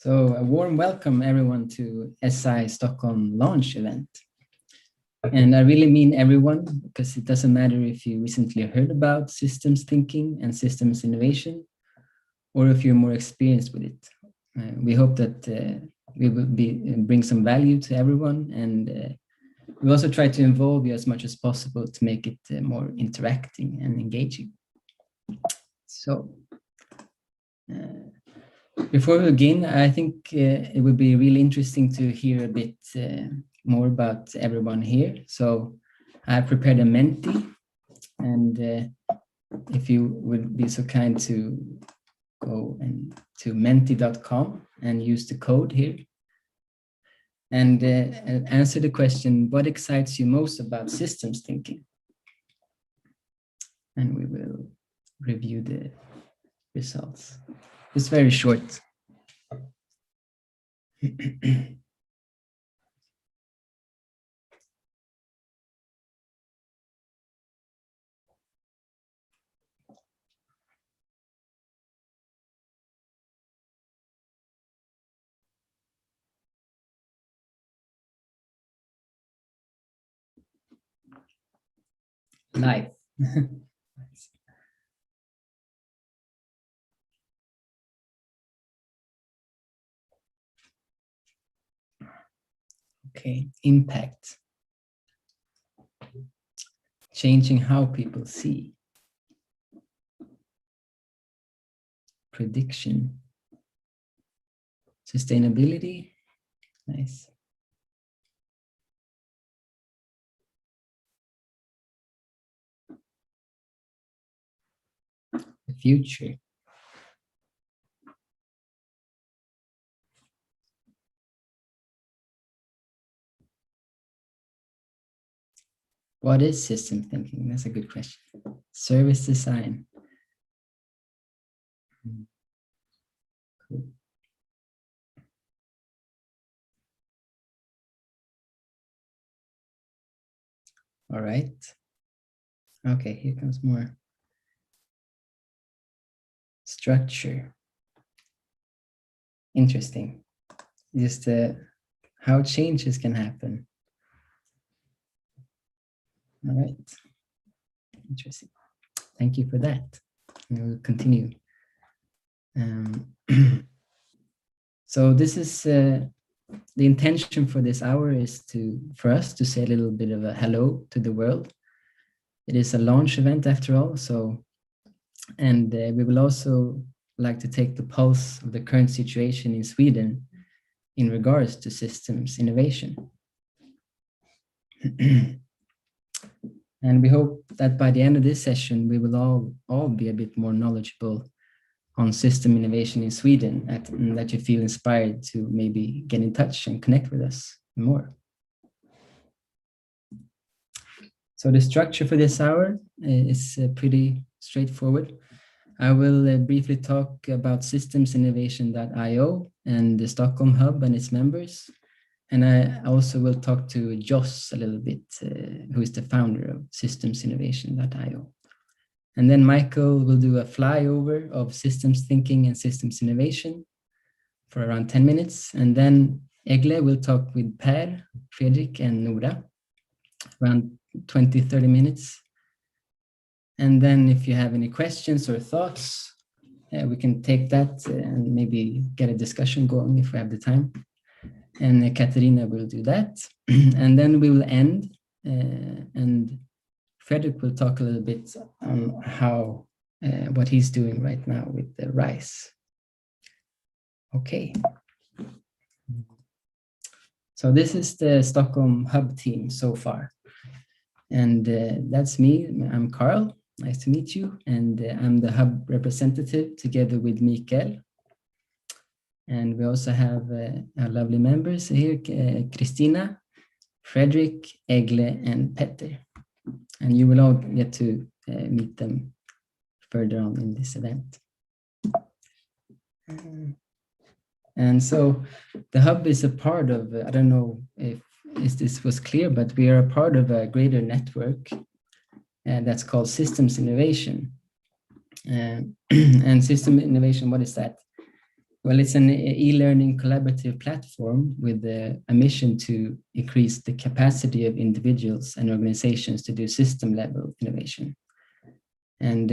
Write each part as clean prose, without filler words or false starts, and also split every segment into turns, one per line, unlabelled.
So a warm welcome everyone to Si Stockholm launch event. And I really mean everyone, because it doesn't matter if you recently heard about systems thinking and systems innovation, or if you're more experienced with it. We hope that we will bring some value to everyone, and we also try to involve you as much as possible to make it more interacting and engaging. So, before we begin, I think it would be really interesting to hear a bit more about everyone here. So I prepared a Menti, and if you would be so kind to go to menti.com and use the code here and answer the question, what excites you most about systems thinking? And we will review the results. It's very short. Life. Okay, impact. Changing how people see. Prediction. Sustainability. Nice. The future. What is system thinking? That's a good question. Service design. Cool. All right. Okay, here comes more. Structure. Interesting. Just how changes can happen. All right. Interesting. Thank you for that. And we'll continue. So this is the intention for this hour is for us to say a little bit of a hello to the world. It is a launch event after all. So, and we will also like to take the pulse of the current situation in Sweden in regards to systems innovation. And we hope that by the end of this session, we will all be a bit more knowledgeable on system innovation in Sweden, and that you feel inspired to maybe get in touch and connect with us more. So the structure for this hour is pretty straightforward. I will briefly talk about systemsinnovation.io and the Stockholm Hub and its members. And I also will talk to Joss a little bit, who is the founder of systemsinnovation.io. And then Michael will do a flyover of systems thinking and systems innovation for around 10 minutes. And then Egle will talk with Per, Fredrik, and Nora around 20-30 minutes. And then if you have any questions or thoughts, we can take that and maybe get a discussion going if we have the time. And Katarina will do that. And then we will end, and Fredrik will talk a little bit on how what he's doing right now with the rice. Okay. So this is the Stockholm Hub team so far. And that's me. I'm Carl. Nice to meet you. And I'm the Hub representative together with Mikael. And we also have our lovely members here, Christina, Fredrik, Egle, and Petter. And you will all get to meet them further on in this event. And so the Hub is a part of, I don't know if this was clear, but we are a part of a greater network that's called Systems Innovation. And system innovation, what is that? Well, it's an e-learning collaborative platform with a mission to increase the capacity of individuals and organizations to do system level innovation. And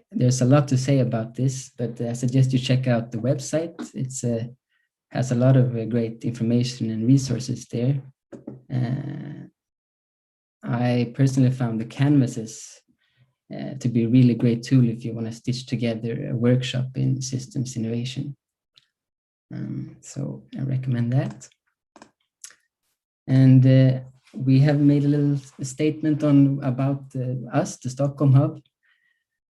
there's a lot to say about this, but I suggest you check out the website. It's has a lot of great information and resources there. I personally found the canvases to be a really great tool if you want to stitch together a workshop in systems innovation. So I recommend that. And we have made a little statement about us, the Stockholm Hub.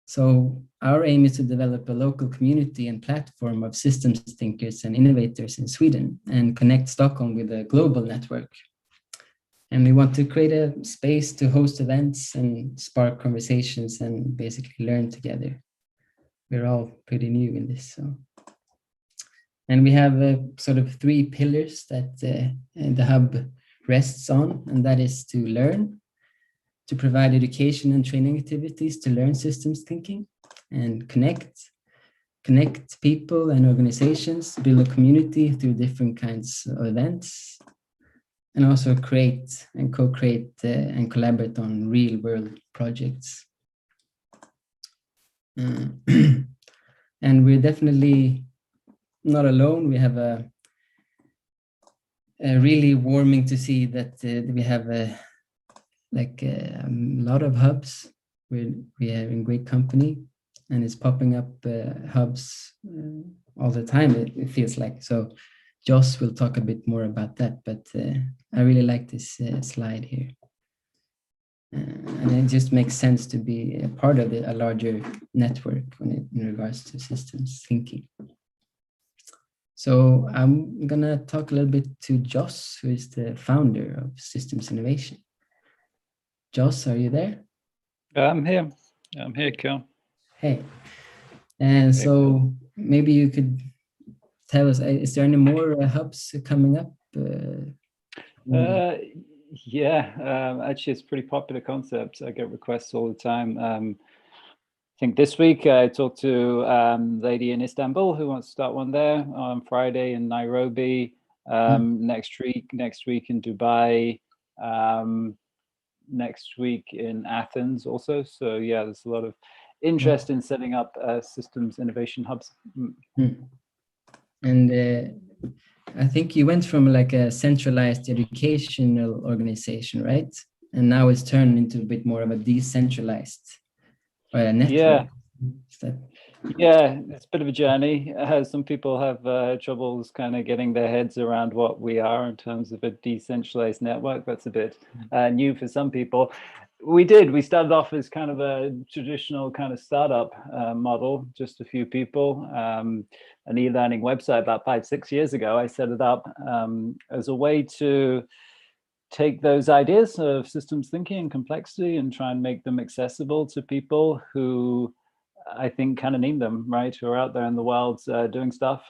So our aim is to develop a local community and platform of systems thinkers and innovators in Sweden and connect Stockholm with a global network. And we want to create a space to host events and spark conversations and basically learn together. We're all pretty new in this. So. And we have sort of 3 pillars that the hub rests on, and that is to learn, to provide education and training activities to learn systems thinking, and connect people and organizations, build a community through different kinds of events, and also create and co-create and collaborate on real world projects. And we're definitely not alone. We have a really warming to see that we have a lot of hubs. We are in great company, and it's popping up hubs all the time. It feels like. So Joss will talk a bit more about that, but I really like this slide here. And it just makes sense to be a part of a larger network in regards to systems thinking. So I'm gonna talk a little bit to Joss, who is the founder of Systems Innovation. Joss, are you there?
I'm here, Kjell.
Hey, and so maybe you could tell us, is there any more hubs coming up?
Yeah, actually it's a pretty popular concept. I get requests all the time. I think this week I talked to a lady in Istanbul who wants to start one there, on Friday in Nairobi, next week in Dubai, next week in Athens also. So yeah, there's a lot of interest in setting up systems innovation hubs.
And I think you went from like a centralized educational organization, right? And now it's turned into a bit more of a decentralized network.
Yeah, it's a bit of a journey. Some people have troubles kind of getting their heads around what we are in terms of a decentralized network. That's a bit new for some people. We started off as kind of a traditional kind of startup model, just a few people, an e-learning website about 5-6 years ago. I set it up as a way to take those ideas of systems thinking and complexity and try and make them accessible to people who I think kind of need them, right? Who are out there in the world doing stuff,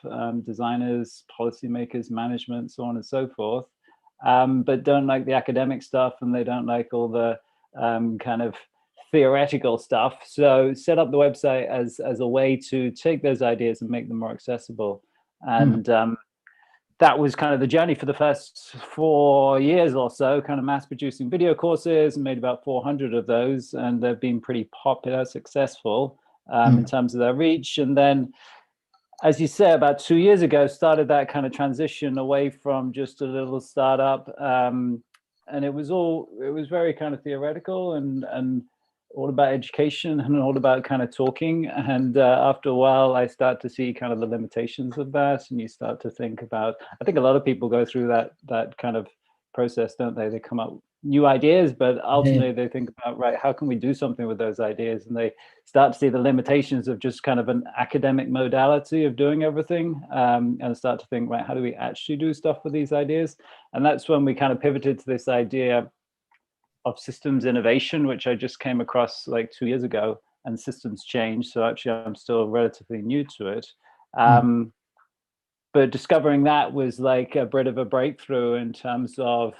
designers, policymakers, management, so on and so forth, but don't like the academic stuff and they don't like all the kind of theoretical stuff. So set up the website as a way to take those ideas and make them more accessible. And that was kind of the journey for the first 4 years or so, kind of mass producing video courses, and made about 400 of those, and they've been pretty popular, successful in terms of their reach. And then, as you say, about 2 years ago, started that kind of transition away from just a little startup. And it was very kind of theoretical and all about education and all about kind of talking. And after a while, I start to see kind of the limitations of that. And you start to think about, I think a lot of people go through that kind of process, don't they? They come up with new ideas, but ultimately they think about, right, how can we do something with those ideas? And they start to see the limitations of just kind of an academic modality of doing everything, and start to think, right, how do we actually do stuff with these ideas? And that's when we kind of pivoted to this idea of systems innovation, which I just came across like 2 years ago, and systems change. So actually I'm still relatively new to it. But discovering that was like a bit of a breakthrough in terms of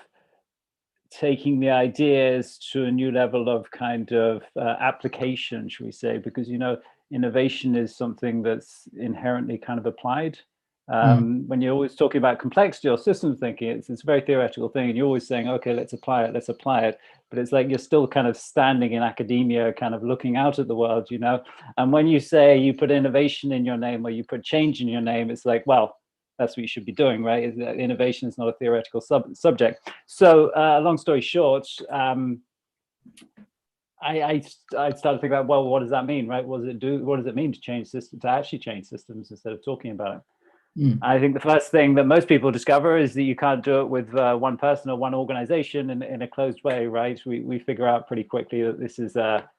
taking the ideas to a new level of kind of application, should we say, because, you know, innovation is something that's inherently kind of applied. When you're always talking about complexity or systems thinking, it's a very theoretical thing, and you're always saying, okay, let's apply it. But it's like you're still kind of standing in academia, kind of looking out at the world, you know. And when you say you put innovation in your name or you put change in your name, it's like, well, that's what you should be doing, right? Innovation is not a theoretical subject. So long story short, I started thinking about, well, what does that mean, right? What does it do? What does it mean to change systems, to actually change systems instead of talking about it? I think the first thing that most people discover is that you can't do it with one person or one organization in a closed way, right? We figure out pretty quickly that this is a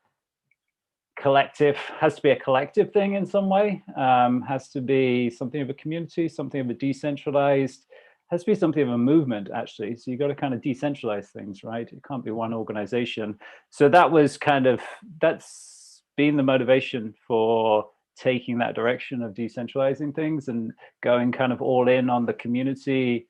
collective, has to be a collective thing in some way, has to be something of a community, something of a decentralized, has to be something of a movement, actually. So you got to kind of decentralize things, right? It can't be one organization. So that's been the motivation for taking that direction of decentralizing things and going kind of all in on the community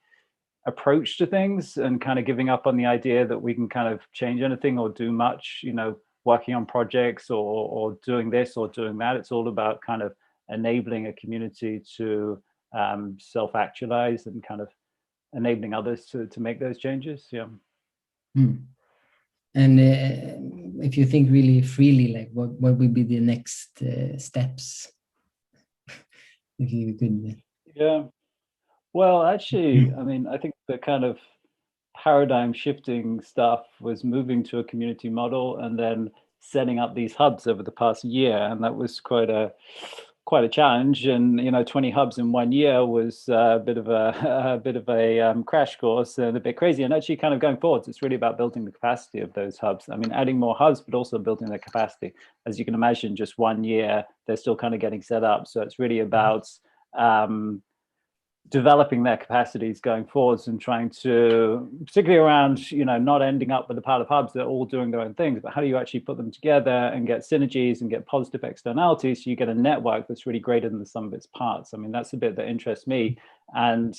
approach to things, and kind of giving up on the idea that we can kind of change anything or do much, you know, working on projects or doing this or doing that. It's all about kind of enabling a community to self-actualize and kind of enabling others to make those changes. Yeah.
And if you think really freely, like what would be the next steps? If you could.
Yeah. Well, actually, I mean, I think the kind of paradigm shifting stuff was moving to a community model and then setting up these hubs over the past year, and that was quite a challenge. And you know, 20 hubs in 1 year was a bit of a crash course and a bit crazy. And actually, kind of going forwards, it's really about building the capacity of those hubs. I mean, adding more hubs, but also building their capacity. As you can imagine, just 1 year, they're still kind of getting set up. So it's really about developing their capacities going forwards and trying to, particularly around, you know, not ending up with a pile of hubs that are all doing their own things, but how do you actually put them together and get synergies and get positive externalities so you get a network that's really greater than the sum of its parts. I mean, that's a bit that interests me, and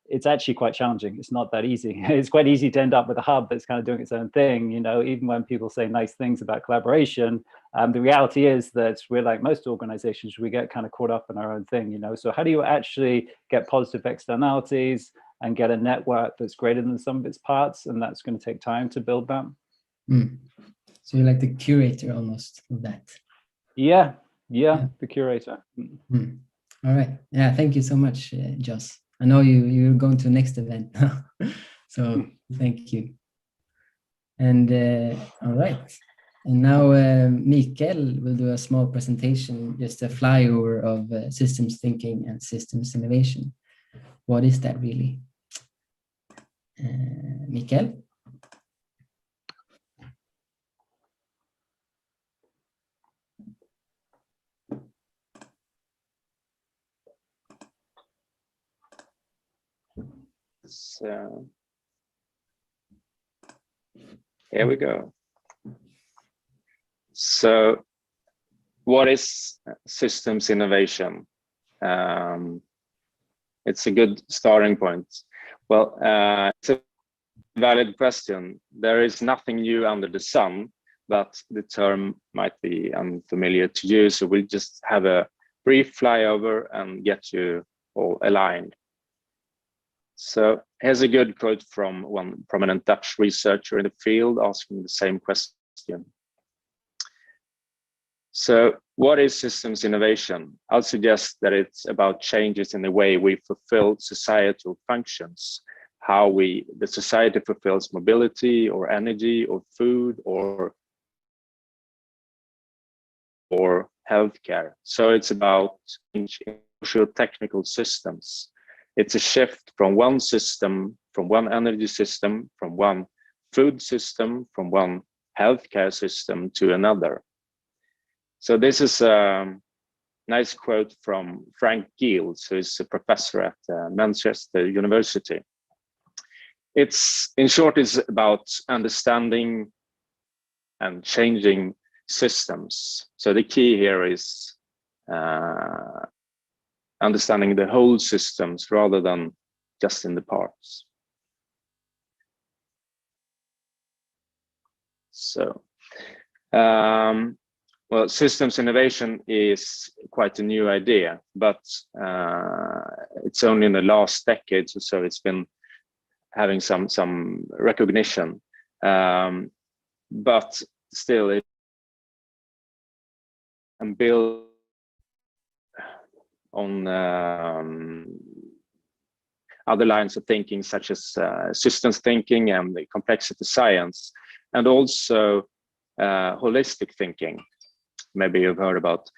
it's actually quite challenging. It's not that easy. It's quite easy to end up with a hub that's kind of doing its own thing, you know, even when people say nice things about collaboration. The reality is that we're like most organizations, we get kind of caught up in our own thing, you know. So how do you actually get positive externalities and get a network that's greater than the sum of its parts? And that's going to take time to build that.
So you're like the curator almost of that.
Yeah, the curator.
All right. Yeah, thank you so much, Joss. I know you're going to the next event now. So thank you. And all right. And now Mikael will do a small presentation, just a flyover of systems thinking and systems innovation. What is that really? Mikael?
So here we go. So what is systems innovation? It's a good starting point. Well, it's a valid question. There is nothing new under the sun, but the term might be unfamiliar to you. So we'll just have a brief flyover and get you all aligned. So here's a good quote from one prominent Dutch researcher in the field asking the same question. So what is systems innovation? I'll suggest that it's about changes in the way we fulfill societal functions, how the society fulfills mobility or energy or food or healthcare. So it's about social technical systems. It's a shift from one system, from one energy system, from one food system, from one healthcare system to another. So this is a nice quote from Frank Giels, who is a professor at Manchester University. In short, it's about understanding and changing systems. So the key here is understanding the whole systems rather than just in the parts. So, well, systems innovation is quite a new idea, but it's only in the last decades or so it's been having some recognition, but still it can build on other lines of thinking, such as systems thinking and the complexity science, and also holistic thinking. Maybe you've heard about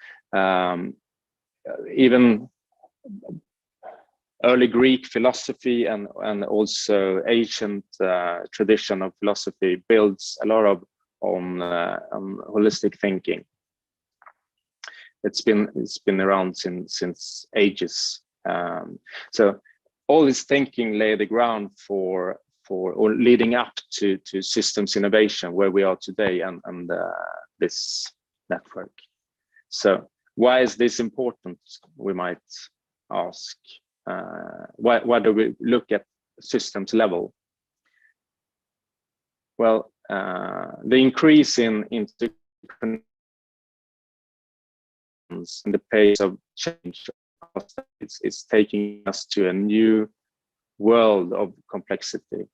even early Greek philosophy and also ancient tradition of philosophy builds a lot on holistic thinking. It's been around since ages. So all this thinking lay the ground for or leading up to systems innovation where we are today and this network. So why is this important? We might ask. Why do we look at systems level? Well, the increase in interconnections and the pace of change is taking us to a new world of complexity.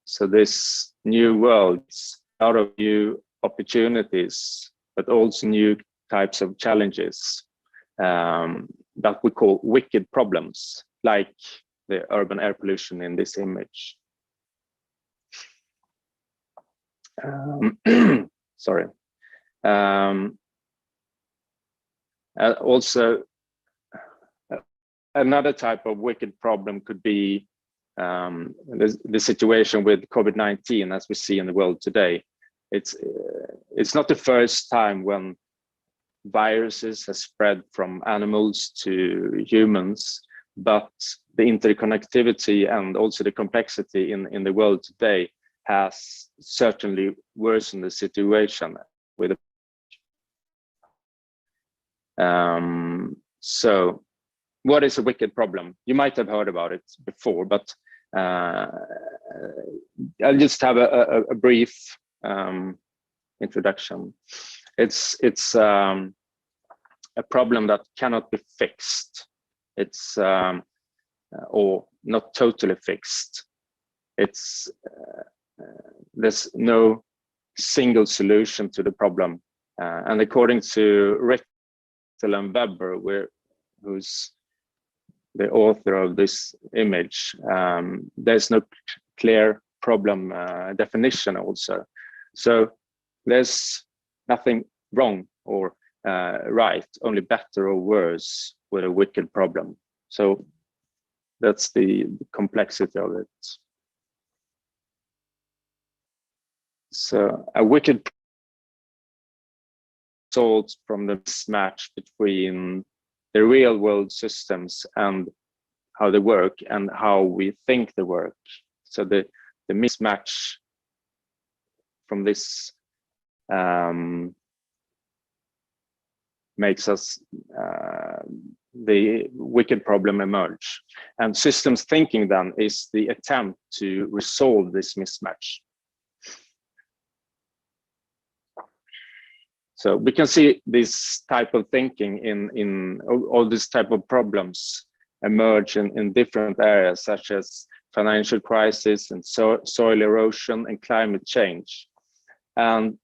So this new world is a lot of new opportunities, but also new types of challenges that we call wicked problems, like the urban air pollution in this image. Sorry. Also, another type of wicked problem could be the situation with COVID-19 as we see in the world today. It's not the first time when viruses have spread from animals to humans, but the interconnectivity and also the complexity in the world today has certainly worsened the situation with so what is a wicked problem? You might have heard about it before, but I'll just have a brief introduction. It's a problem that cannot be fixed. It's or not totally fixed. It's there's no single solution to the problem, and according to Rittel and Weber, who's the author of this image, there's no clear problem definition also. So there's nothing wrong or right, only better or worse with a wicked problem. So that's the complexity of it. So a wicked results from the mismatch between the real world systems and how they work and how we think they work. So the mismatch from this makes us the wicked problem emerge. And systems thinking then is the attempt to resolve this mismatch. So we can see this type of thinking in all this type of problems emerge in different areas, such as financial crisis and soil erosion and climate change. And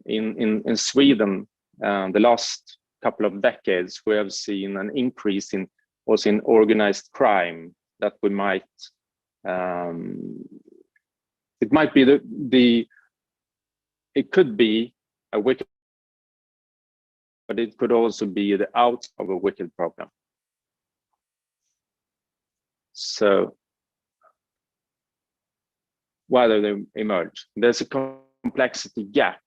in Sweden, the last couple of decades, we have seen an increase in also in organized crime that we might it might be it could be a wicked, but it could also be the out of a wicked problem. So why do they emerge? There's a complexity gap.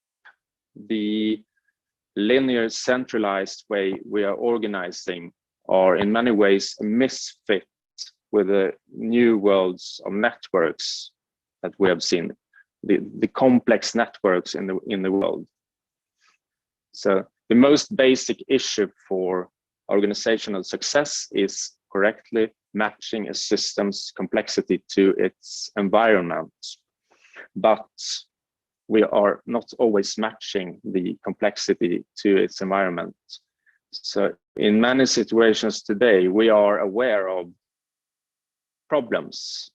The linear centralized way we are organizing are in many ways a misfit with the new worlds of networks that we have seen, the complex networks in the world. So the most basic issue for organizational success is correctly matching a system's complexity to its environment. But we are not always matching the complexity to its environment. So in many situations today, we are aware of problems,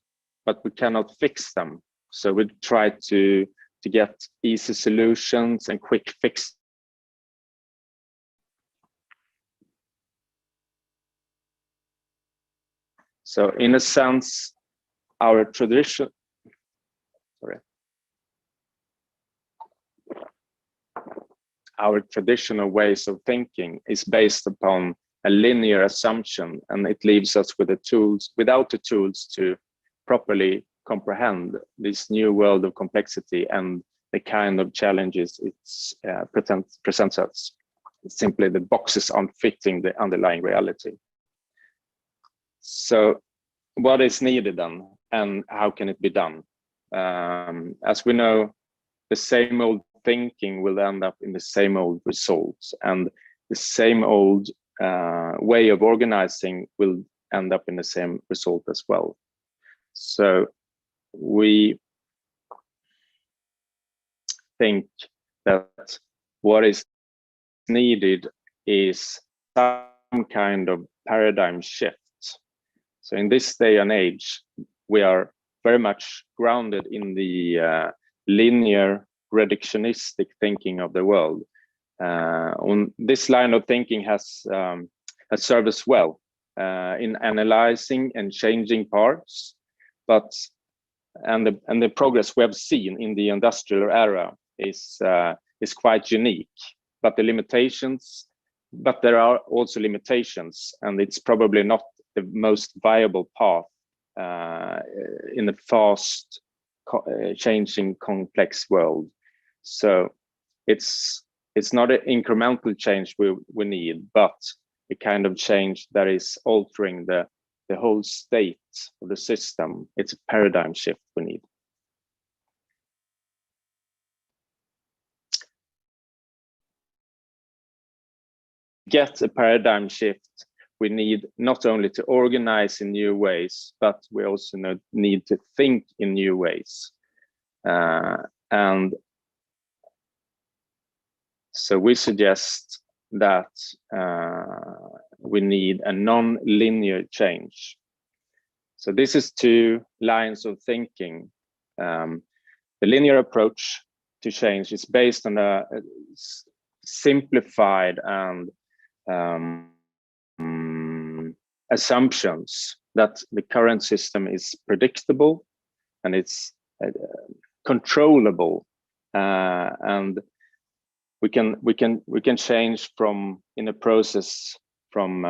but we cannot fix them. So we try to get easy solutions and quick fix. So in a sense, our traditional ways of thinking is based upon a linear assumption, and it leaves us with the tools, without the tools to properly comprehend this new world of complexity and the kind of challenges it presents us. Simply the boxes aren't fitting the underlying reality. So what is needed then, and how can it be done? As we know, the same old thinking will end up in the same old results, and the same old way of organizing will end up in the same result as well. So we think that what is needed is some kind of paradigm shift. So in this day and age, we are very much grounded in the linear reductionistic thinking of the world. On this line of thinking has served us well in analyzing and changing parts, but and the progress we have seen in the industrial era is quite unique. But there are also limitations, and it's probably not the most viable path in a fast changing complex world. So it's not an incremental change we need, but a kind of change that is altering the whole state of the system. It's a paradigm shift we need. Get a paradigm shift, we need not only to organize in new ways, but we also need to think in new ways. And so we suggest that we need a non-linear change. So this is two lines of thinking. The linear approach to change is based on a simplified and assumptions that the current system is predictable and it's controllable, and we can change from in a process from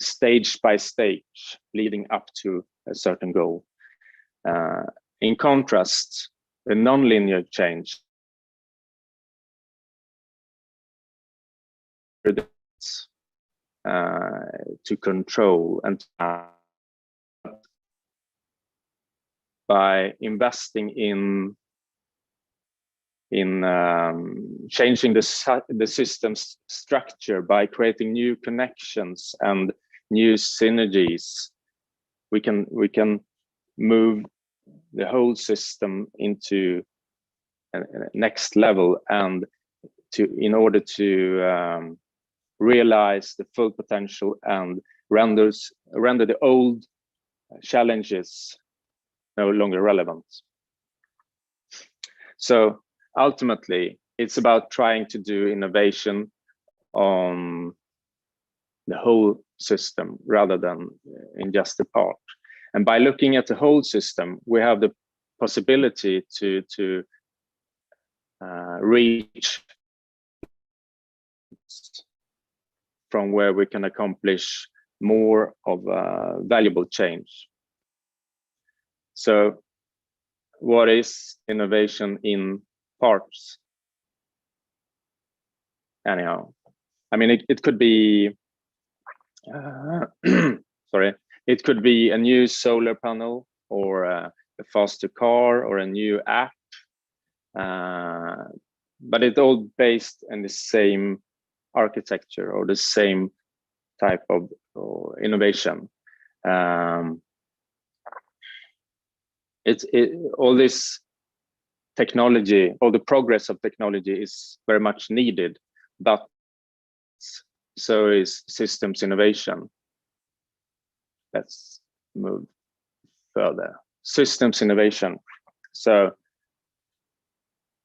stage by stage, leading up to a certain goal. In contrast, the non-linear change to control, and by investing in changing the system's structure, by creating new connections and new synergies, we can move the whole system into a next level, and in order to realize the full potential and render the old challenges no longer relevant. So ultimately, it's about trying to do innovation on the whole system rather than in just a part. And by looking at the whole system, we have the possibility to reach from where we can accomplish more of valuable change. So what is innovation in parts? Anyhow, I mean, it could be, sorry, it could be a new solar panel, or a faster car, or a new app, but it's all based on the same architecture or the same type of innovation. All this technology, all the progress of technology is very much needed, but so is systems innovation. Let's move further. Systems innovation. So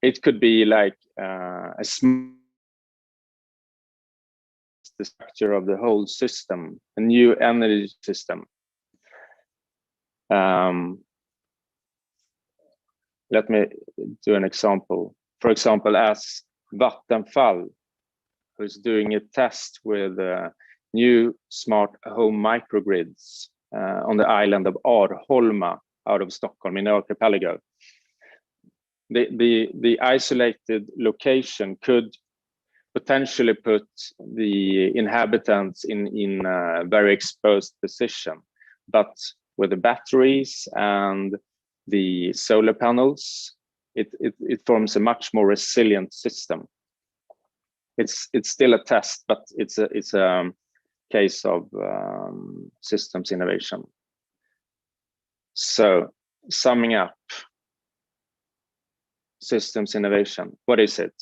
it could be like a small the structure of the whole system, a new energy system. Let me do an example. For example, as Vattenfall, who's doing a test with new smart home microgrids on the island of Arholma out of Stockholm in the archipelago. The isolated location could potentially put the inhabitants in a very exposed position, but with the batteries and the solar panels, it forms a much more resilient system. It's still a test, but it's a case of systems innovation. So summing up, systems innovation, what is it?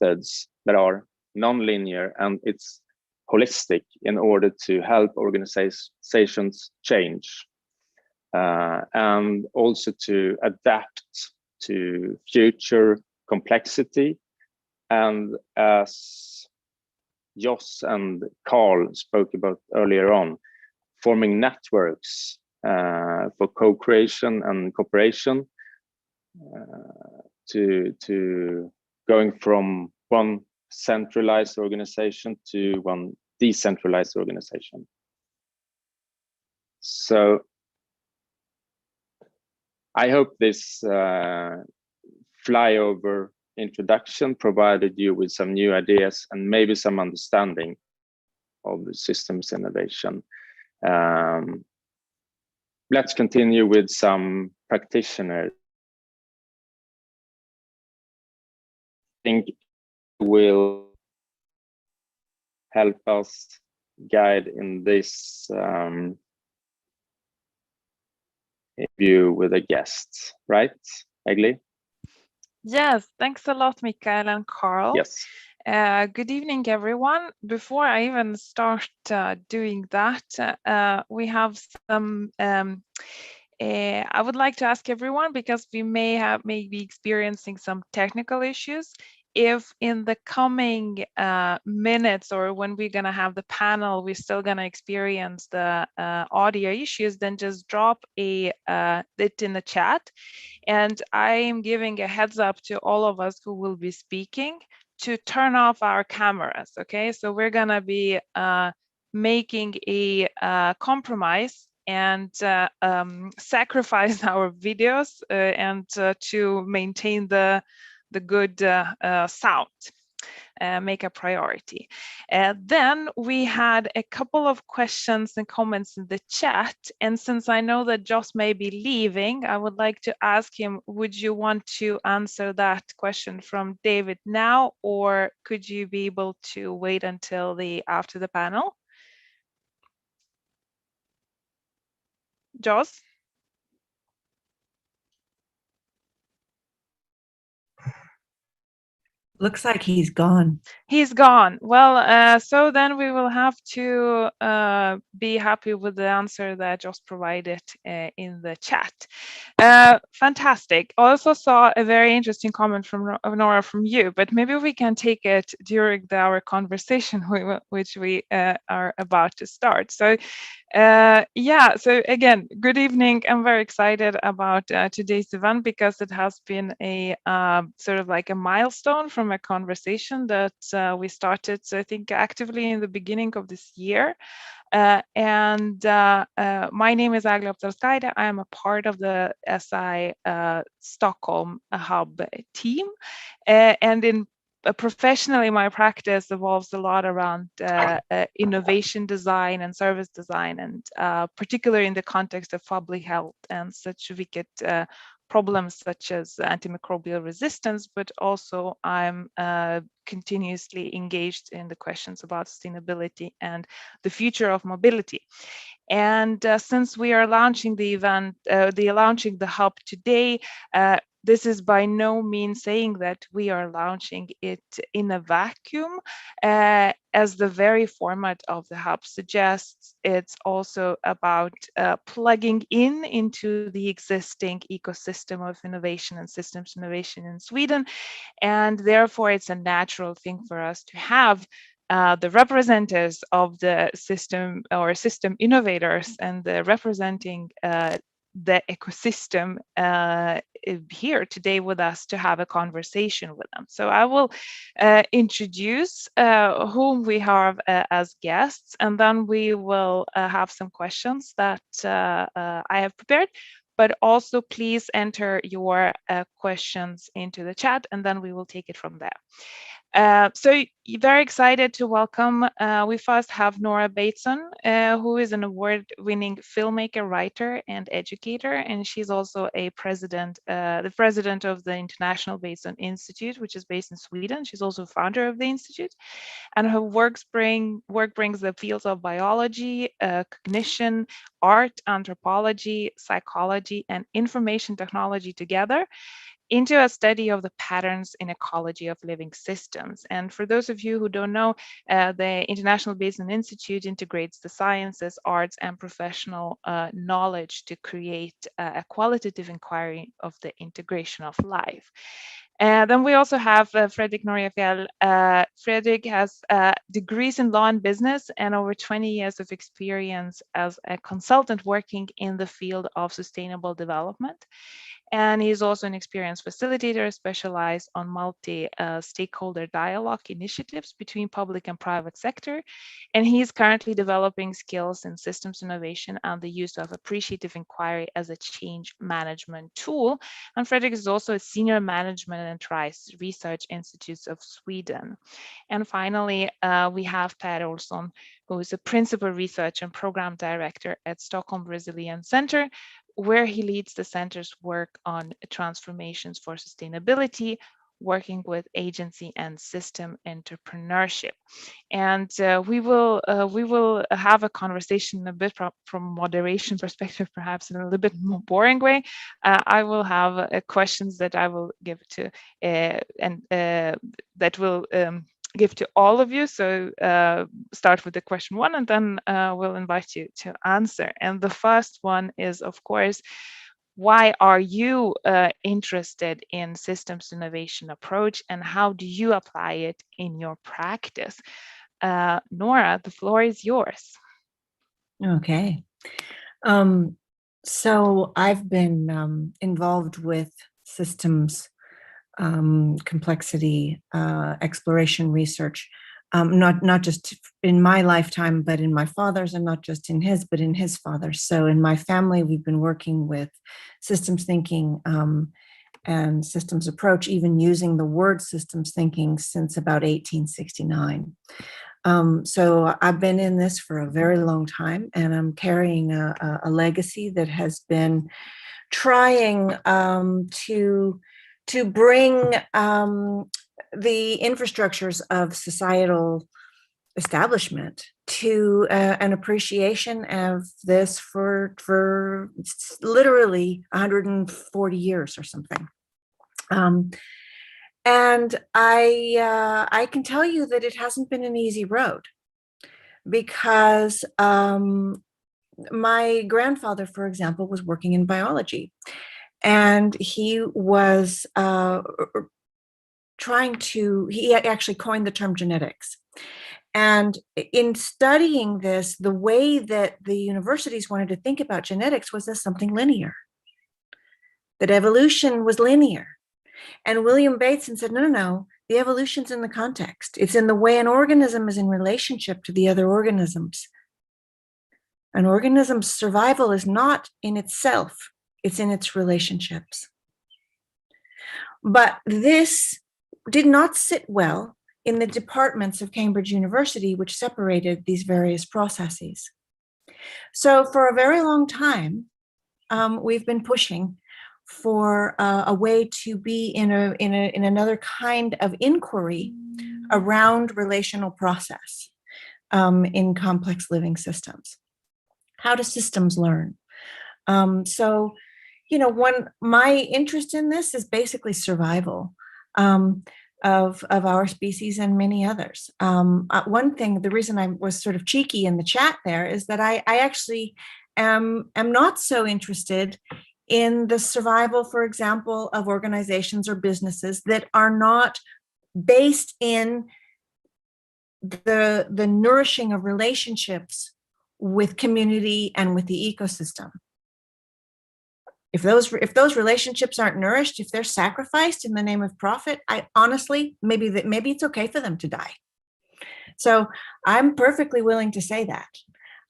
That are non-linear and it's holistic in order to help organizations change and also to adapt to future complexity. And as Jos and Carl spoke about earlier on, forming networks for co-creation and cooperation to going from one centralized organization to one decentralized organization. So I hope this flyover introduction provided you with some new ideas and maybe some understanding of the systems innovation. Let's continue with some practitioners. I think will help us guide in this interview with a guest, right, Egli?
Yes, thanks a lot, Mikael and Carl.
Yes.
Good evening, everyone. Before I even start doing that, we have some I would like to ask everyone, because we may be experiencing some technical issues, if in the coming minutes or when we're going to have the panel, we're still going to experience the audio issues, then just drop it in the chat. And I am giving a heads up to all of us who will be speaking to turn off our cameras, okay? So we're going to be making a compromise and sacrifice our videos and to maintain the good sound, make a priority. Then we had a couple of questions and comments in the chat, and since I know that Jos may be leaving, I would like to ask him, would you want to answer that question from David now, or could you be able to wait until after the panel? Jos?
Looks like he's gone.
He's gone. Well, so then we will have to be happy with the answer that Jos provided in the chat. Fantastic. Also saw a very interesting comment from Nora from you, but maybe we can take it during our conversation, which we are about to start. So yeah, so again, good evening. I'm very excited about today's event because it has been a sort of like a milestone from a conversation that we started, so I think, actively in the beginning of this year. My name is Agla Optalskaide. I am a part of the SI Stockholm hub team. And in professionally, my practice evolves a lot around innovation design and service design, and particularly in the context of public health and such wicked problems such as antimicrobial resistance, but also I'm continuously engaged in the questions about sustainability and the future of mobility. And since we are launching the event, launching the hub today, this is by no means saying that we are launching it in a vacuum. As the very format of the hub suggests, it's also about plugging into the existing ecosystem of innovation and systems innovation in Sweden. And therefore, it's a natural thing for us to have the representatives of the system or system innovators and the representing the ecosystem here today with us to have a conversation with them. So I will introduce whom we have as guests, and then we will have some questions that I have prepared. But also please enter your questions into the chat, and then we will take it from there. So very excited to welcome, we first have Nora Bateson, who is an award-winning filmmaker, writer, and educator, and she's also a the president of the International Bateson Institute, which is based in Sweden. She's also founder of the institute, and her work brings the fields of biology, cognition, art, anthropology, psychology, and information technology together into a study of the patterns in ecology of living systems. And for those of you who don't know, the International Basin Institute integrates the sciences, arts, and professional knowledge to create a qualitative inquiry of the integration of life. Then we also have Fredrik Norjafjell. Fredrik has degrees in law and business and over 20 years of experience as a consultant working in the field of sustainable development. And he's also an experienced facilitator specialized on multi-stakeholder dialogue initiatives between public and private sector. And he's currently developing skills in systems innovation and the use of appreciative inquiry as a change management tool. And Fredrik is also a senior management and enterprise research institutes of Sweden. And finally, we have Per Olsson, who is a principal research and program director at Stockholm Resilience Center, where he leads the center's work on transformations for sustainability, working with agency and system entrepreneurship. And we will have a conversation a bit from moderation perspective, perhaps in a little bit more boring way. I will have questions that I will give to that will give to all of you. So start with the question one, and then we'll invite you to answer. And the first one is, of course, why are you interested in systems innovation approach, and how do you apply it in your practice? Nora, the floor is yours.
Okay. So I've been involved with systems complexity exploration research, not just in my lifetime, but in my father's, and not just in his, but in his father's. So in my family, we've been working with systems thinking and systems approach, even using the word systems thinking since about 1869. So I've been in this for a very long time, and I'm carrying a legacy that has been trying to bring the infrastructures of societal establishment to an appreciation of this for literally 140 years or something. And I can tell you that it hasn't been an easy road, because my grandfather, for example, was working in biology. And he was he actually coined the term genetics. And in studying this, the way that the universities wanted to think about genetics was as something linear, that evolution was linear. And William Bateson said, no, the evolution's in the context. It's in the way an organism is in relationship to the other organisms. An organism's survival is not in itself. It's in its relationships. But this did not sit well in the departments of Cambridge University, which separated these various processes. So for a very long time, we've been pushing for a way to be in another kind of inquiry around relational process in complex living systems. How do systems learn? So, my interest in this is basically survival of our species and many others. One thing, the reason I was sort of cheeky in the chat there is that I actually am not so interested in the survival, for example, of organizations or businesses that are not based in the nourishing of relationships with community and with the ecosystem. If those relationships aren't nourished, if they're sacrificed in the name of profit, I honestly, maybe it's okay for them to die. So I'm perfectly willing to say that.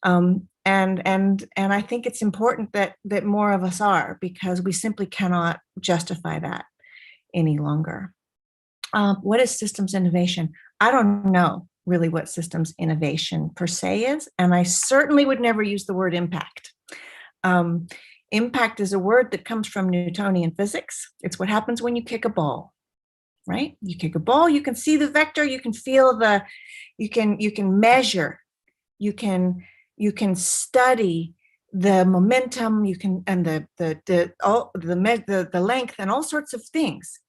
And I think it's important that more of us are, because we simply cannot justify that any longer. What is systems innovation? I don't know really what systems innovation per se is, and I certainly would never use the word impact. Impact is a word that comes from Newtonian physics. It's what happens when you kick a ball, right? You kick a ball, you can see the vector, you can feel you can measure, you can study the momentum, you can, and the length and all sorts of things.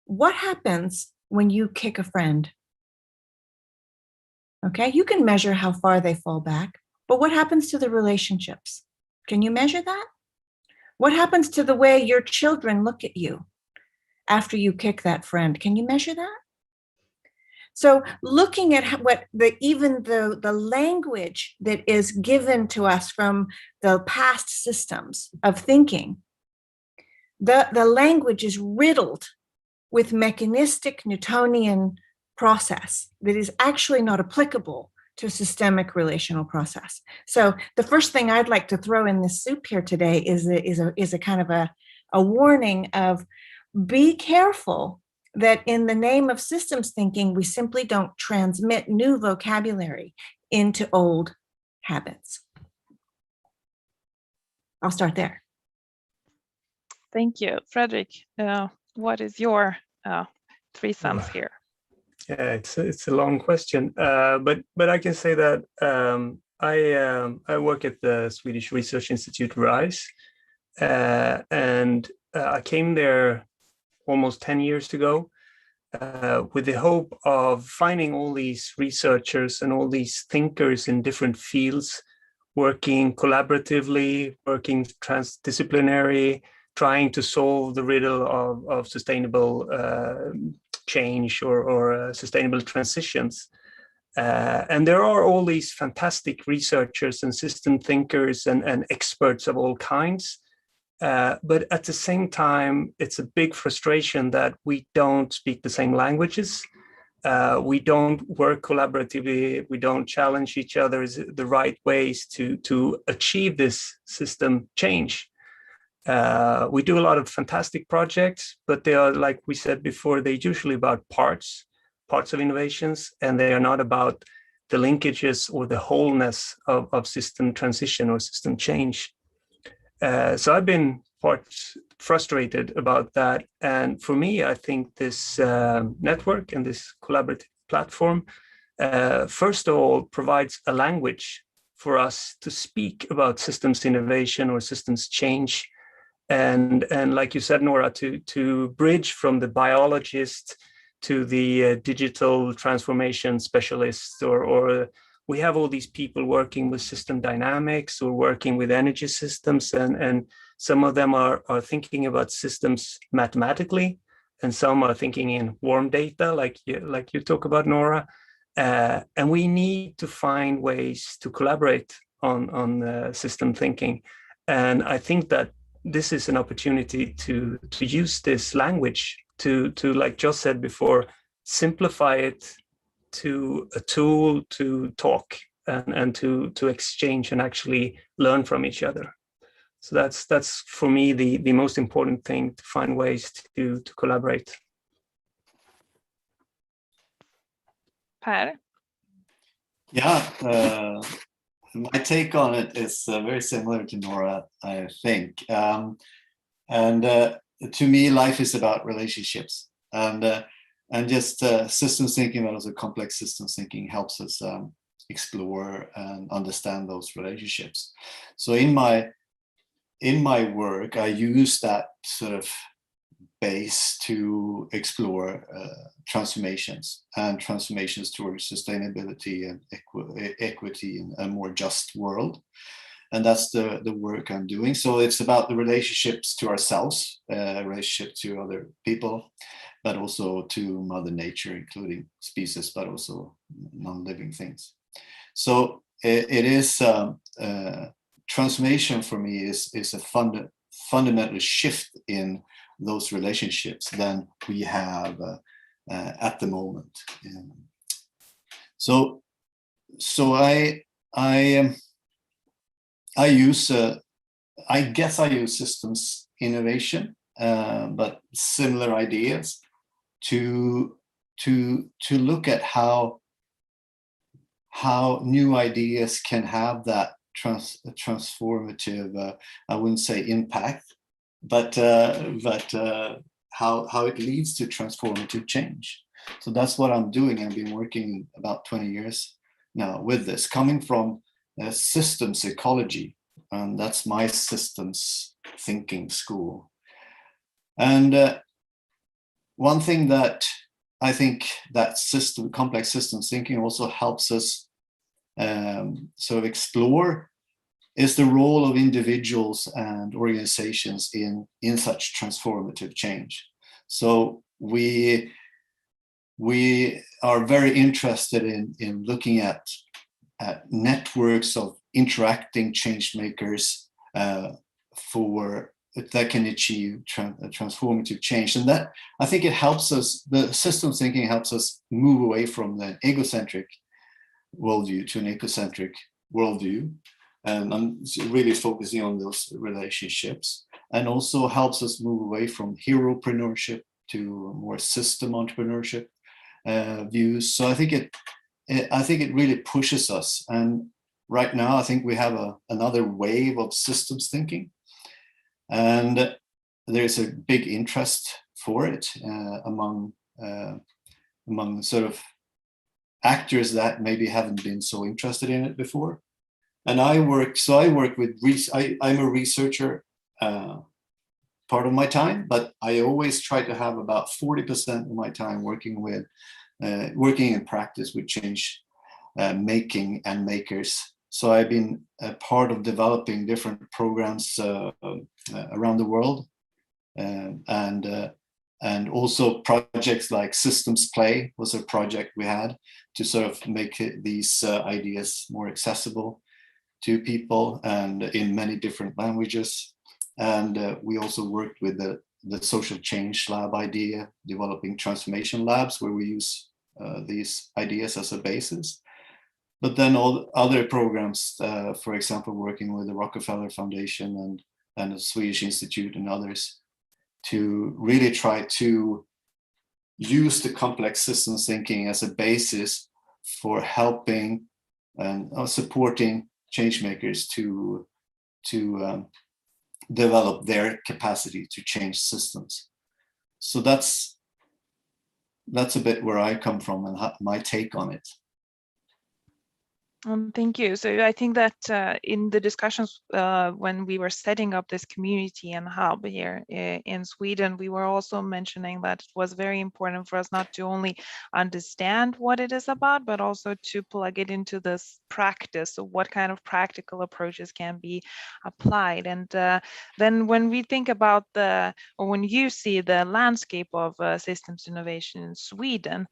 What happens when you kick a friend? Okay, you can measure how far they fall back, but what happens to the relationships? Can you measure that? What happens to the way your children look at you after you kick that friend? Can you measure that? So looking at what even the language that is given to us from the past systems of thinking, the language is riddled with mechanistic Newtonian process that is actually not applicable to a systemic relational process. So the first thing I'd like to throw in this soup here today is a kind of a warning of, be careful that in the name of systems thinking, we simply don't transmit new vocabulary into old habits. I'll start there.
Thank you. Fredrik, what is your 3 cents here?
Yeah, it's a long question, but I can say that I work at the Swedish Research Institute RISE, and I came there almost 10 years ago with the hope of finding all these researchers and all these thinkers in different fields, working collaboratively, working transdisciplinary, trying to solve the riddle of sustainable change or sustainable transitions. And there are all these fantastic researchers and system thinkers and experts of all kinds. But at the same time, it's a big frustration that we don't speak the same languages. We don't work collaboratively. We don't challenge each other the right ways to achieve this system change. We do a lot of fantastic projects, but they are, like we said before, they're usually about parts of innovations, and they are not about the linkages or the wholeness of system transition or system change. So I've been frustrated about that. And for me, I think this network and this collaborative platform, first of all, provides a language for us to speak about systems innovation or systems change. And like you said, Nora, to bridge from the biologist to the digital transformation specialist, or we have all these people working with system dynamics or working with energy systems, and some of them are thinking about systems mathematically, and some are thinking in warm data, like you talk about, Nora. And we need to find ways to collaborate on system thinking. And I think that this is an opportunity to use this language to like Joss said before, simplify it to a tool to talk and to exchange and actually learn from each other. So that's for me the most important thing, to find ways to collaborate.
Per?
Yeah, my take on it is very similar to Nora, I think. To me, life is about relationships, and just systems thinking, but also complex systems thinking, helps us explore and understand those relationships. So in my work, I use that sort of base to explore transformations towards sustainability and equity and a more just world. And that's the work I'm doing. So it's about the relationships to ourselves, relationship to other people, but also to Mother Nature, including species, but also non-living things. So it is transformation for me is a fundamental shift in those relationships than we have at the moment. So I use I guess I use systems innovation, but similar ideas to look at how new ideas can have that transformative, I wouldn't say impact, but how it leads to transformative change. So that's what I'm doing. I've been working about 20 years now with this, coming from systems ecology, and that's my systems thinking school. And one thing that I think that complex systems thinking also helps us sort of explore is the role of individuals and organizations in such transformative change. So we are very interested in looking at networks of interacting change makers that can achieve transformative change. And that, I think it helps us, the systems thinking helps us move away from the egocentric worldview to an ecocentric worldview. And I'm really focusing on those relationships, and also helps us move away from heropreneurship to more system entrepreneurship views. So I think it really pushes us. And right now, I think we have another wave of systems thinking, and there's a big interest for it among sort of actors that maybe haven't been so interested in it before. And I work with, I'm a researcher part of my time, but I always try to have about 40% of my time working in practice with change making and makers. So I've been a part of developing different programs around the world, and also projects like Systems Play was a project we had to sort of make these ideas more accessible to people and in many different languages. And we also worked with the social change lab idea, developing transformation labs where we use these ideas as a basis. But then all other programs, for example, working with the Rockefeller Foundation and the Swedish Institute and others, to really try to use the complex systems thinking as a basis for helping and supporting change makers to develop their capacity to change systems. So that's a bit where I come from and my take on it.
Thank you. So I think that in the discussions when we were setting up this community and hub here in Sweden, we were also mentioning that it was very important for us not to only understand what it is about, but also to plug it into this practice. So what kind of practical approaches can be applied? And then when we think about or when you see the landscape of systems innovation in Sweden,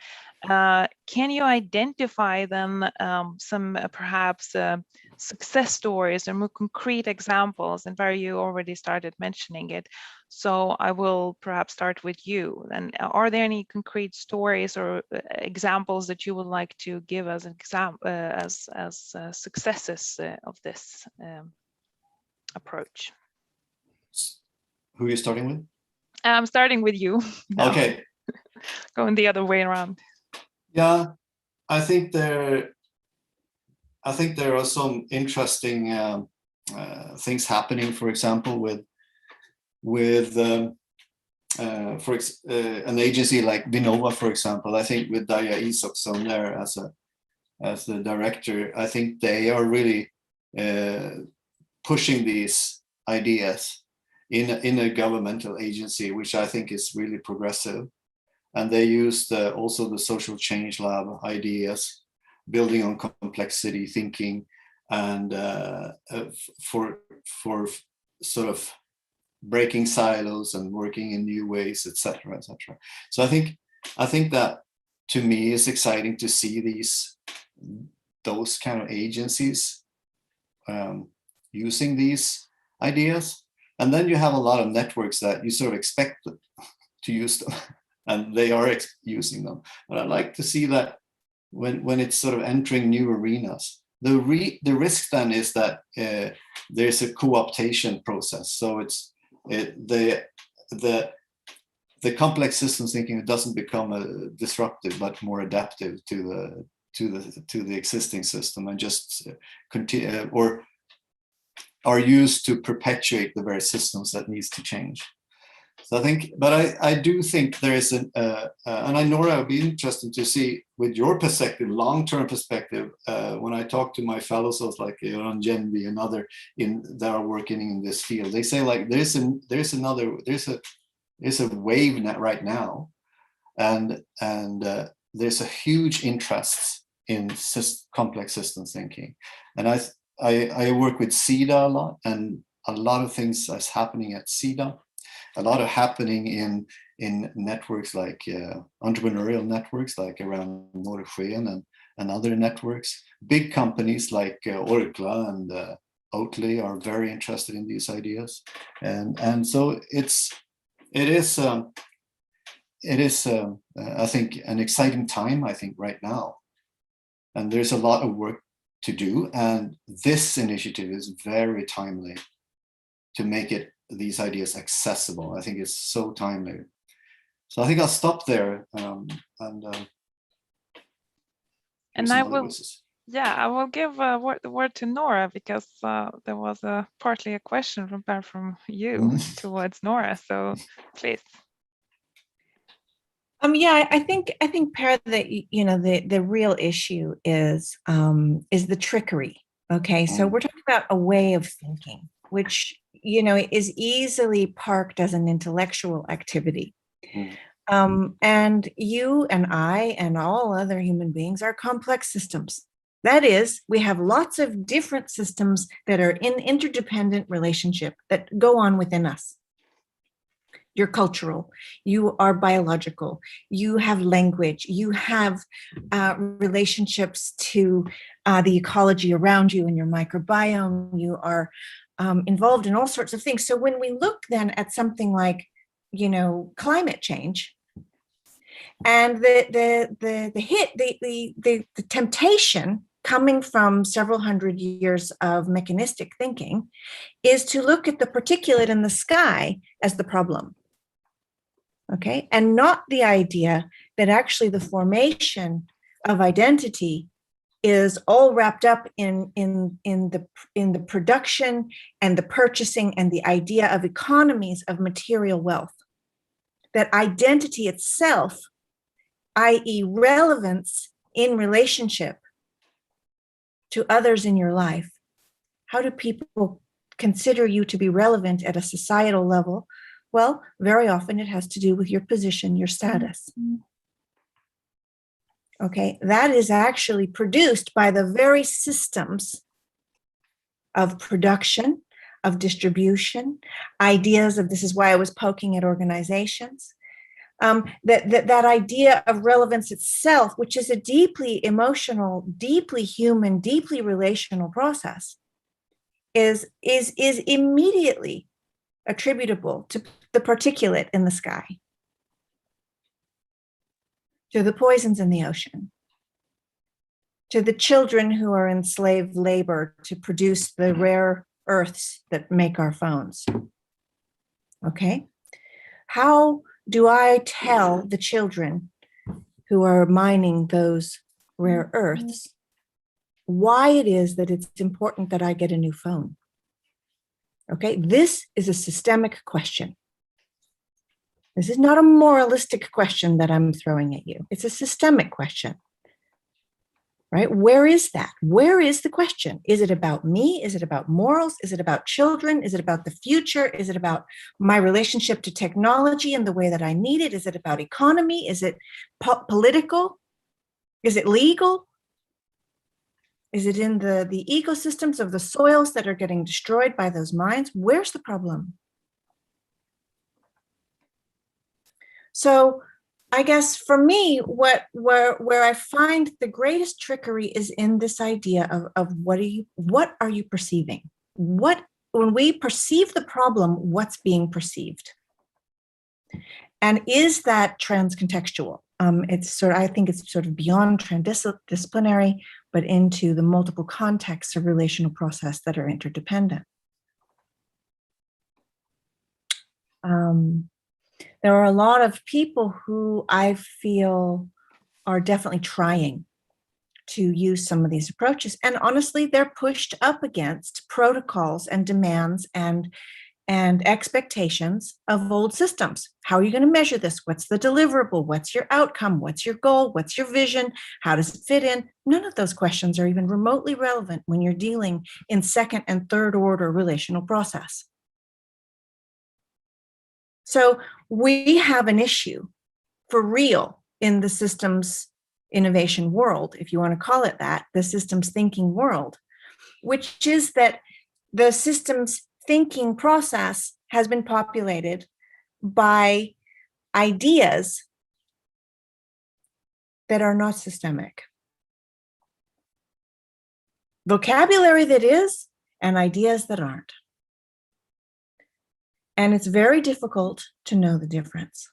can you identify then some perhaps success stories or more concrete examples? And Barry, you already started mentioning it. So I will perhaps start with you. And are there any concrete stories or examples that you would like to give as an example, as successes of this approach?
Who are you starting with?
I'm starting with you. No.
Okay.
Going the other way around.
Yeah, I think there are some interesting things happening. For example, with an agency like Vinnova, for example. I think with Darja Isaksson there as as the director, I think they are really pushing these ideas in a governmental agency, which I think is really progressive. And they use also the social change lab ideas, building on complexity thinking, and for sort of breaking silos and working in new ways, etc., etc. So I think that, to me, is exciting to see those kind of agencies using these ideas. And then you have a lot of networks that you sort of expect to use them, and they are using them. But I like to see that when it's sort of entering new arenas, the risk then is that there's a co-optation process. So the complex systems thinking doesn't become disruptive, but more adaptive to the existing system, and just continue or are used to perpetuate the very systems that needs to change. So I think, but I do think there is and I, Nora, it would be interesting to see with your perspective, long-term perspective, when I talk to my fellows like Göran Genvi and other that are working in this field, they say like there's a wave net right now, and there's a huge interest in complex systems thinking, and I work with SIDA a lot, and a lot of things is happening at SIDA. A lot of happening in networks like entrepreneurial networks like around Norrsken and other networks. Big companies like Orkla and Oatly are very interested in these ideas, and so it is I think an exciting time, I think, right now, and there's a lot of work to do, and this initiative is very timely to make these ideas accessible. I think it's so timely. So I think I'll stop there.
And I will, I will give the word to Nora, because there was partly a question from you towards Nora. So please.
Yeah, I think Per, that the real issue is the trickery. Okay, so we're talking about a way of thinking, which is easily parked as an intellectual activity. And you and I and all other human beings are complex systems. That is, we have lots of different systems that are in interdependent relationship that go on within us. You're cultural, you are biological, you have language, you have relationships to the ecology around you and your microbiome, you are involved in all sorts of things. So when we look then at something like, climate change, and the temptation coming from several hundred years of mechanistic thinking is to look at the particulate in the sky as the problem. Okay, and not the idea that actually the formation of identity is all wrapped up in the production and the purchasing and the idea of economies of material wealth. That identity itself, i.e. relevance in relationship to others in your life. How do people consider you to be relevant at a societal level? Well, very often it has to do with your position, your status. Okay, that is actually produced by the very systems of production, of distribution, ideas of, this is why I was poking at organizations, that idea of relevance itself, which is a deeply emotional, deeply human, deeply relational process, is immediately attributable to the particulate in the sky, to the poisons in the ocean, to the children who are in slave labor to produce the rare earths that make our phones. Okay? How do I tell the children who are mining those rare earths why it is that it's important that I get a new phone? Okay, this is a systemic question. This is not a moralistic question that I'm throwing at you. It's a systemic question, right? Where is that? Where is the question? Is it about me? Is it about morals? Is it about children? Is it about the future? Is it about my relationship to technology and the way that I need it? Is it about economy? Is it political? Is it legal? Is it in the ecosystems of the soils that are getting destroyed by those mines? Where's the problem? So I guess for me, where I find the greatest trickery is in this idea of what are you perceiving? When we perceive the problem, what's being perceived? And is that transcontextual? I think it's sort of beyond transdisciplinary, but into the multiple contexts of relational process that are interdependent. There are a lot of people who I feel are definitely trying to use some of these approaches. And honestly, they're pushed up against protocols and demands and expectations of old systems. How are you going to measure this? What's the deliverable? What's your outcome? What's your goal? What's your vision? How does it fit in? None of those questions are even remotely relevant when you're dealing in second and third order relational process. So we have an issue for real in the systems innovation world, if you want to call it that, the systems thinking world, which is that the systems thinking process has been populated by ideas that are not systemic. Vocabulary that is, and ideas that aren't. And it's very difficult to know the difference.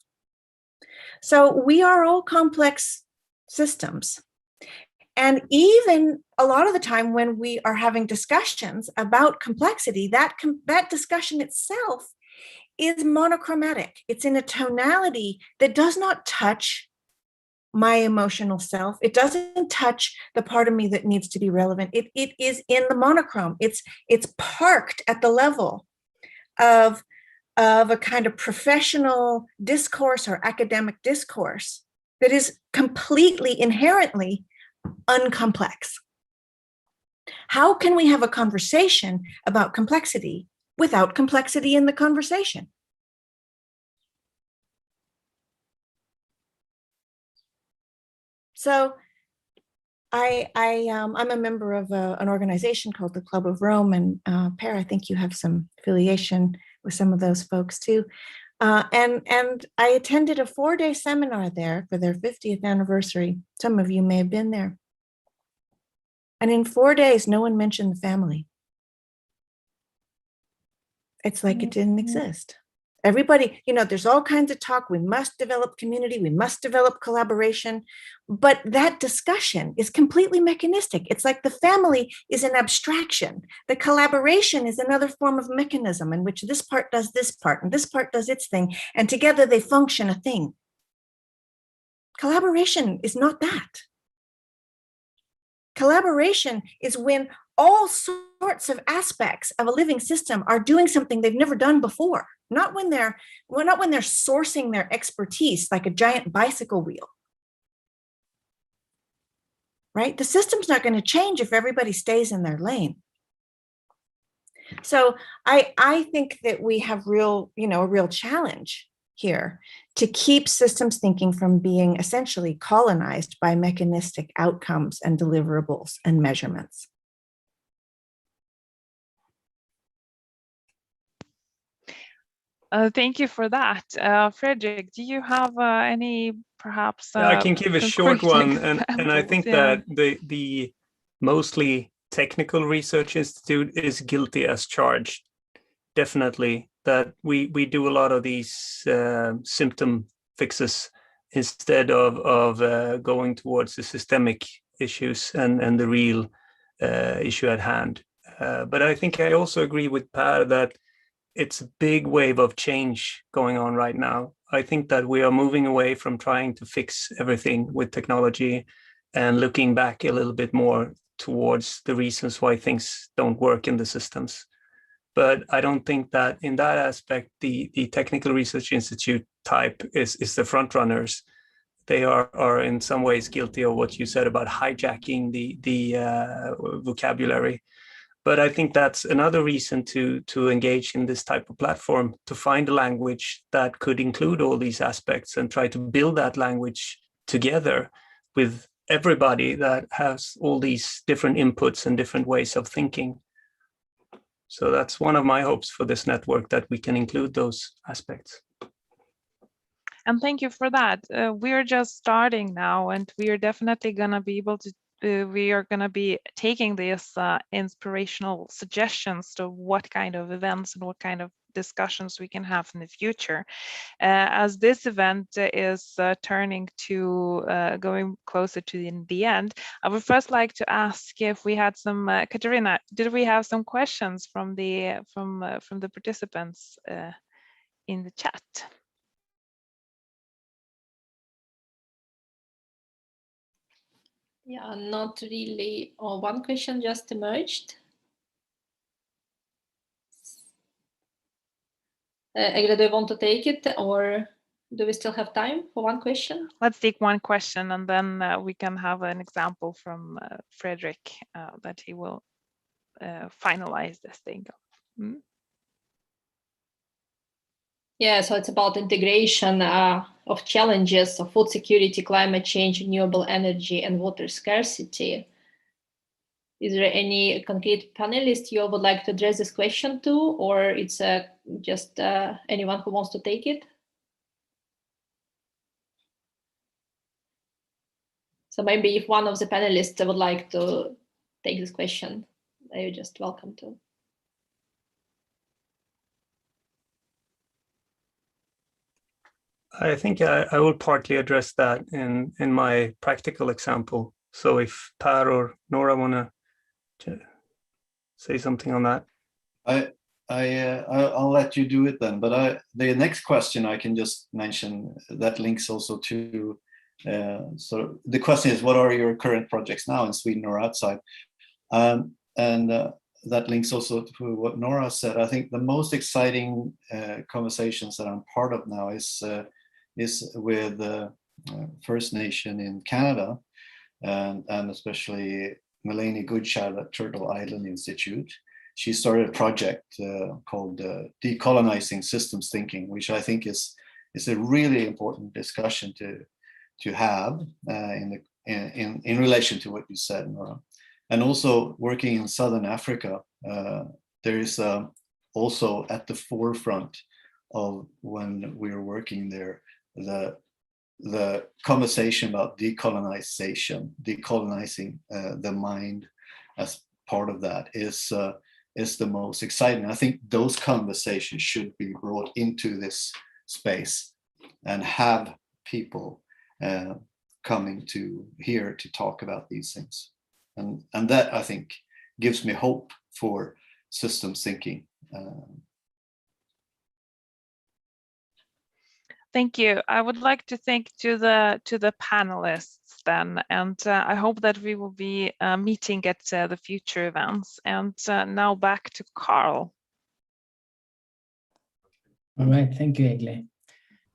So we are all complex systems. And even a lot of the time when we are having discussions about complexity, that discussion itself is monochromatic. It's in a tonality that does not touch my emotional self. It doesn't touch the part of me that needs to be relevant. It is in the monochrome. It's parked at the level of a kind of professional discourse or academic discourse that is completely inherently uncomplex. How can we have a conversation about complexity without complexity in the conversation? So I'm a member of an organization called the Club of Rome, and Per, I think you have some affiliation with some of those folks too. And I attended a 4-day seminar there for their 50th anniversary. Some of you may have been there. And in 4 days, no one mentioned the family. It's like it didn't exist. Everybody, there's all kinds of talk. We must develop community. We must develop collaboration. But that discussion is completely mechanistic. It's like the family is an abstraction. The collaboration is another form of mechanism in which this part does this part and this part does its thing. And together they function a thing. Collaboration is not that. Collaboration is when all sorts of aspects of a living system are doing something they've never done before. Not when they're sourcing their expertise like a giant bicycle wheel. Right? The system's not going to change if everybody stays in their lane. So I think that we have a real challenge here to keep systems thinking from being essentially colonized by mechanistic outcomes and deliverables and measurements.
Thank you for that. Frederick, do you have any perhaps
I can give a short one, and I think that the mostly technical research institute is guilty as charged. Definitely that we do a lot of these symptom fixes instead of going towards the systemic issues and the real issue at hand. But I think I also agree with Per that it's a big wave of change going on right now. I think that we are moving away from trying to fix everything with technology and looking back a little bit more towards the reasons why things don't work in the systems. But I don't think that in that aspect, the Technical Research Institute type is the front runners. they are in some ways guilty of what you said about hijacking the vocabulary. But I think that's another reason to engage in this type of platform, to find a language that could include all these aspects and try to build that language together with everybody that has all these different inputs and different ways of thinking. So that's one of my hopes for this network, that we can include those aspects.
And thank you for that. We're just starting now, and we are definitely going to be able to, we are going to be taking these inspirational suggestions to what kind of events and what kind of discussions we can have in the future. As this event is turning to going closer to the end, I would first like to ask if we had some, Katarina, did we have some questions from the participants in the chat?
Yeah, not really. Oh, one question just emerged. Egle, do you want to take it, or do we still have time for one question?
Let's take one question, and then we can have an example from Frederick that he will finalize this thing. Hmm?
Yeah, so it's about integration of challenges of food security, climate change, renewable energy, and water scarcity. Is there any concrete panelist you would like to address this question to, or it's just anyone who wants to take it? So maybe if one of the panelists would like to take this question, you're just welcome to.
I think I will partly address that in my practical example. So if Per or Nora want to say something on that.
I'll let you do it then. But the next question I can just mention that links also to. So the question is, what are your current projects now in Sweden or outside? And that links also to what Nora said. I think the most exciting conversations that I'm part of now is with First Nation in Canada, and especially Melanie Goodchild at Turtle Island Institute. She started a project called Decolonizing Systems Thinking, which I think is a really important discussion to have in relation to what you said, Nora. And also working in Southern Africa, there is also at the forefront of when we're working there, the conversation about decolonizing the mind as part of that is the most exciting. I think those conversations should be brought into this space and have people coming to here to talk about these things. And that, I think, gives me hope for systems thinking.
Thank you. I would like to thank to the panelists then, and I hope that we will be meeting at the future events. And now back to Carl.
All right, thank you, Egle.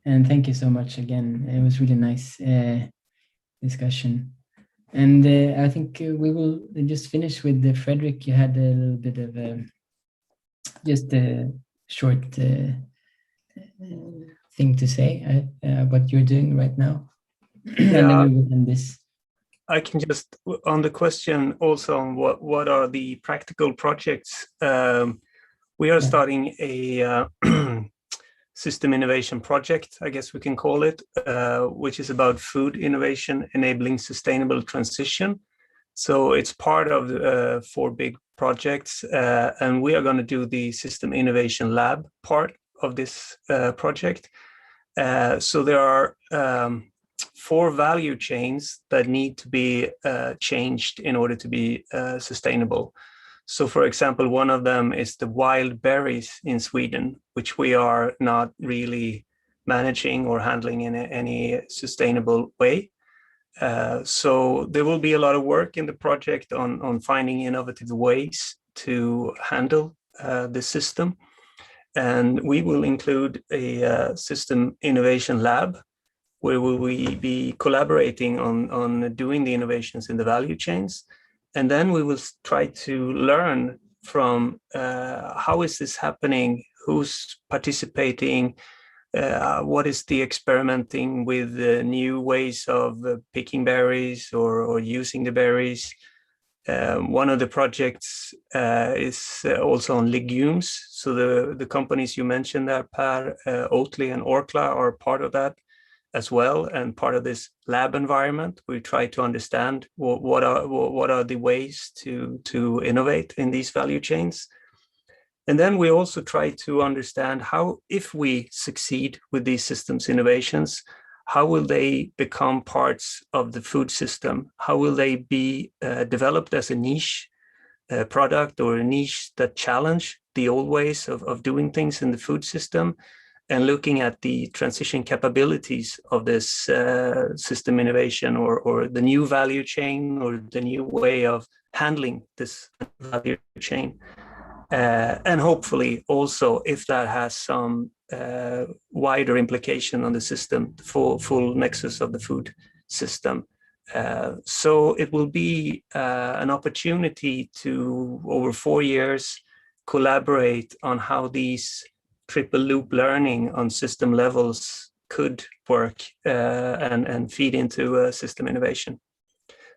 And thank you so much again. It was really nice discussion. And I think we will just finish with Frederick. You had a little bit of just a short thing to say, what you're doing right now.
Yeah.
And then we will end this.
I can just, on the question also on what are the practical projects, we are starting a system innovation project, I guess we can call it, which is about food innovation enabling sustainable transition. So it's part of 4 big projects, and we are going to do the system innovation lab part of this project. So there are 4 value chains that need to be changed in order to be sustainable. So, for example, one of them is the wild berries in Sweden, which we are not really managing or handling in any sustainable way. So there will be a lot of work in the project on finding innovative ways to handle the system. And we will include a system innovation lab where will we be collaborating on doing the innovations in the value chains. And then we will try to learn from how is this happening, who's participating, what is the experimenting with new ways of picking berries or using the berries. One of the projects is also on legumes. So the companies you mentioned there, Per, Oatly and Orkla, are part of that as well, and part of this lab environment. We try to understand what are the ways to innovate in these value chains. And then we also try to understand how, if we succeed with these systems innovations, how will they become parts of the food system? How will they be developed as a niche product or a niche that challenge the old ways of doing things in the food system? And looking at the transition capabilities of this system innovation or the new value chain or the new way of handling this value chain. And hopefully also, if that has some wider implication on the system, the full nexus of the food system. So it will be an opportunity to, over 4 years, collaborate on how these triple loop learning on system levels could work and feed into system innovation.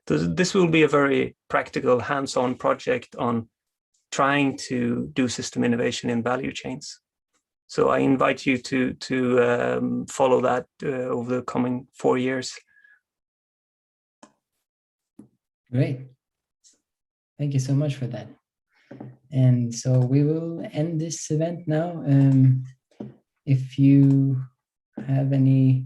This will be a very practical, hands-on project on trying to do system innovation in value chains. So I invite you to follow that over the coming 4 years.
Great. Thank you so much for that. And so we will end this event now. If you have any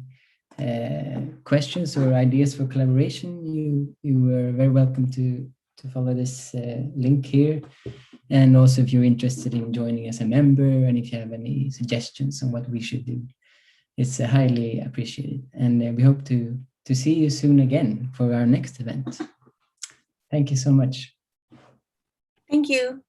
questions or ideas for collaboration, you are very welcome to follow this link here. And also, if you're interested in joining as a member, and if you have any suggestions on what we should do, it's highly appreciated. And we hope to see you soon again for our next event. Thank you so much.
Thank you.